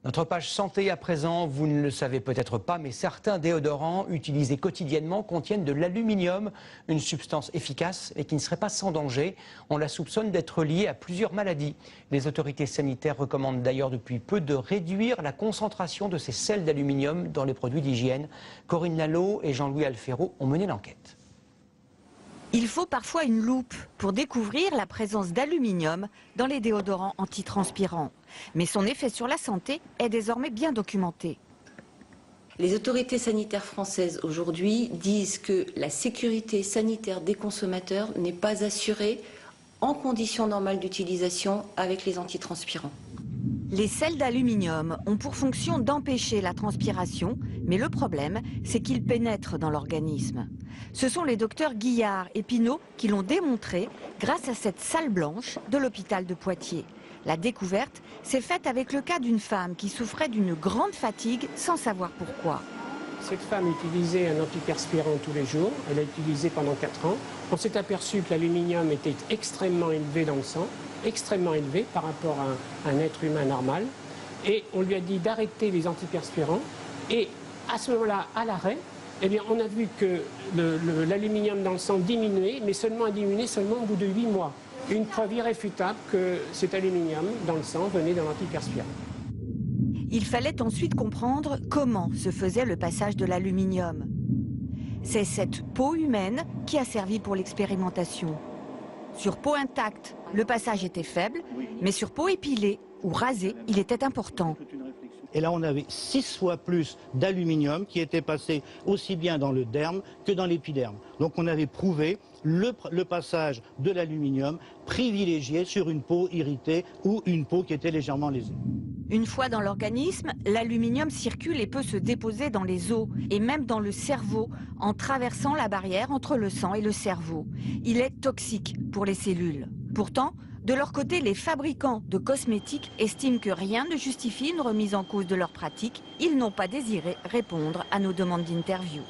Notre page santé à présent, vous ne le savez peut-être pas, mais certains déodorants utilisés quotidiennement contiennent de l'aluminium, une substance efficace et qui ne serait pas sans danger. On la soupçonne d'être liée à plusieurs maladies. Les autorités sanitaires recommandent d'ailleurs depuis peu de réduire la concentration de ces sels d'aluminium dans les produits d'hygiène. Corinne Lalo et Jean-Louis Alfero ont mené l'enquête. Il faut parfois une loupe pour découvrir la présence d'aluminium dans les déodorants antitranspirants. Mais son effet sur la santé est désormais bien documenté. Les autorités sanitaires françaises aujourd'hui disent que la sécurité sanitaire des consommateurs n'est pas assurée en conditions normales d'utilisation avec les antitranspirants. Les sels d'aluminium ont pour fonction d'empêcher la transpiration, mais le problème, c'est qu'ils pénètrent dans l'organisme. Ce sont les docteurs Guillard et Pinault qui l'ont démontré grâce à cette salle blanche de l'hôpital de Poitiers. La découverte s'est faite avec le cas d'une femme qui souffrait d'une grande fatigue sans savoir pourquoi. Cette femme utilisait un antiperspirant tous les jours, elle l'a utilisé pendant 4 ans. On s'est aperçu que l'aluminium était extrêmement élevé dans le sang, extrêmement élevé par rapport à un être humain normal. Et on lui a dit d'arrêter les antiperspirants. Et à ce moment-là, à l'arrêt, eh bien, on a vu que l'aluminium dans le sang diminuait, mais seulement a diminué seulement au bout de 8 mois. Une preuve irréfutable que cet aluminium dans le sang venait de l'antiperspirant. Il fallait ensuite comprendre comment se faisait le passage de l'aluminium. C'est cette peau humaine qui a servi pour l'expérimentation. Sur peau intacte, le passage était faible, mais sur peau épilée ou rasée, il était important. Et là, on avait 6 fois plus d'aluminium qui était passé aussi bien dans le derme que dans l'épiderme. Donc on avait prouvé le passage de l'aluminium privilégié sur une peau irritée ou une peau qui était légèrement lésée. Une fois dans l'organisme, l'aluminium circule et peut se déposer dans les os et même dans le cerveau en traversant la barrière entre le sang et le cerveau. Il est toxique pour les cellules. Pourtant, de leur côté, les fabricants de cosmétiques estiment que rien ne justifie une remise en cause de leur pratique. Ils n'ont pas désiré répondre à nos demandes d'interview.